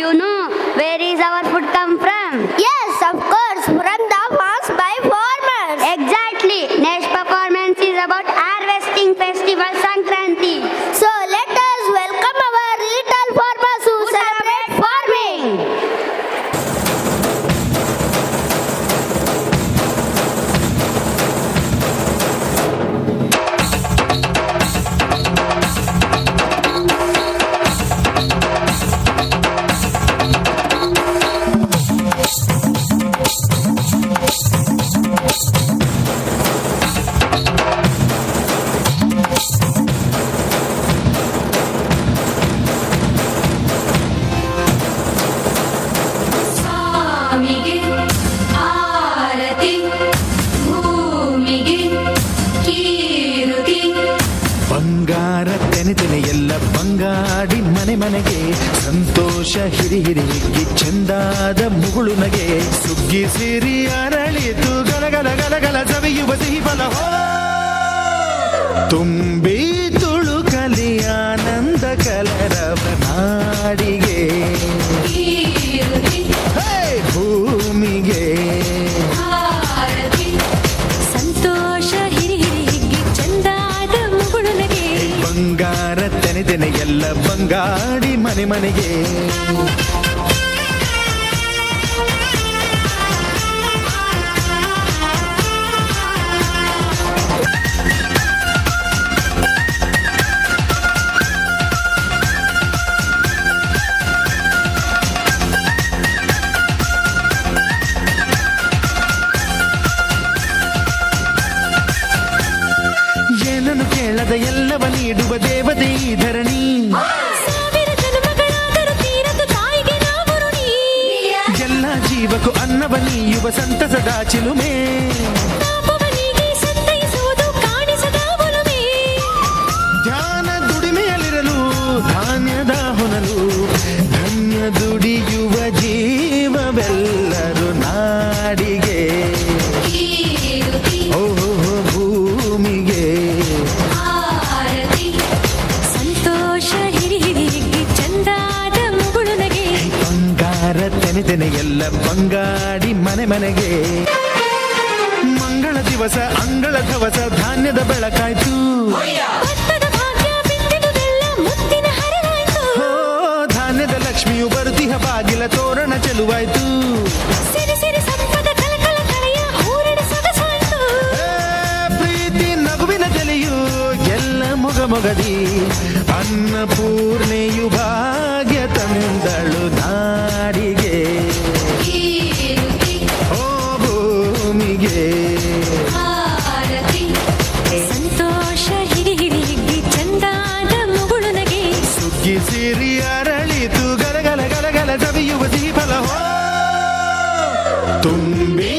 You know where is our food come from? Yes, of course, from the farms by farmers. Exactly. Next performance is about harvesting festival Sankranti. So let us welcome our little farmers who celebrate farming. ಸ್ವಾಮಿಗೆ ಆರತಿ ಭೂಮಿಗೆ ಕೀರುತಿ ಬಂಗಾರ ತೆನೆ ಎಲ್ಲ ಬಂಗಾಡಿ ಮನೆ ಮನೆಗೆ ಸಂತೋಷ ಹಿರಿ ಹಿರಿ ಹಿಗ್ಗಿ ಚಂದಾದ ಮುಗುಳು ನಗೆ ಸುಗ್ಗಿ ಸಿರಿ ಅರಳಿತು ಗಲಗಲ ಗಲಗಲ ಸವಿಯುವ ಸಿಹಿ ಫಲ ಹೋ ತುಂಬಿ ತುಳುಕಲಿ ಆನಂದ ಕಲರವ ನಾಡಿಗೆ ಕೀರುತಿ ಹೇ ಭೂಮಿಗೆ ಆರತಿ ಸಂತೋಷ ಹಿರಿ ಹಿರಿ ಹಿಗ್ಗಿ ಚಂದಾದ ಮುಗುಳುನಗೆ ಬಂಗಾರ ತೆನೆ ಎಲ್ಲ ಬಂಗಾಡಿ ಮನೆ ಮನೆಗೆ ಏನನ್ನು ಕೇಳದ ಎಲ್ಲವ ನೀಡುವ ದೇವತೆ ಈ ಧರಣಿ ಸಾವಿರ ಜನ್ಮಗಳಾದರೂ ತೀರದು ತಾಯಿಗೆ ನಾವು ಋಣಿ ಎಲ್ಲ ಜೀವಕ್ಕೂ ಅನ್ನವ ನೀಯುವ ಸಂತಸದ ಚಿಲುಮೆ ಪಾಪವನಿಗೆ ಸಂತೈಸುವುದು ಕಾಣಿಸದ ಒಲುಮೆ ಧ್ಯಾನ ದುಡಿಮೆಯಲ್ಲಿರಲು ಧಾನ್ಯದ ಹೊನಲು ಧನ್ಯ ದುಡಿಯುವ ಜೀವವೆಲ್ಲರೂ ನಾಡಿಗೆ ಕೀರುತಿ ಓಹೋ ಭೂಮಿಗೆ ಆರತಿ ಸಂತೋಷ ಹಿರಿ ಹಿರಿ ಹಿಗ್ಗಿ ಚಂದಾದ ಮುಗುಳುನಗೆ ಬಂಗಾರ ತೆನೆ ಎಲ್ಲ ಬಂಗಾಡಿ ಮನೆ ಮನೆಗೆ ಮಂಗಳ ದಿವಸ ಅಂಗಳ ಧವಸ ಧಾನ್ಯದ ಬೆಳಕಾಯ್ತು ಭತ್ತದ ಭಾಗ್ಯ ಬಿತ್ತಿದುದೆಲ್ಲ ಮುತ್ತಿನ ಹರವಾಯ್ತು ಓ ಧಾನ್ಯದ ಲಕ್ಷ್ಮಿಯು ಬರುತಿಹ ಬಾಗಿಲ ತೋರಣ ಚೆಲುವಾಯ್ತು ಸಿರಿ ಸಿರಿ ಸಂಪದ ಕಲಕಲ ಕಳೆಯ ಹೂರಣ ಸೊಗಸಾಯ್ತು ಏ, ಪ್ರೀತಿ ನಗುವಿನ ಜಲೆಯು ಎಲ್ಲ ಮೊಗಮೊಗದಿ ಅನ್ನಪೂರ್ಣೆಯು ಭಾಗ್ಯ ತಂದಳು ನಾಡಿಗೆ ಕೀರುತಿ ಓ ಭೂಮಿಗೆ ಆರತಿ ಸಂತೋಷ ಹಿರಿ ಹಿರಿ ಹಿಗ್ಗಿ ಚಂದಾದ ಮುಗುಳುನಗೆ ಸುಗ್ಗಿ ಸಿರಿ ಅರಳಿತು ಗಲಗಲ ಗಲಗಲ ಸವಿಯುವ ಸಿಹಿ ಫಲ ಹೋ ತುಂಬಿ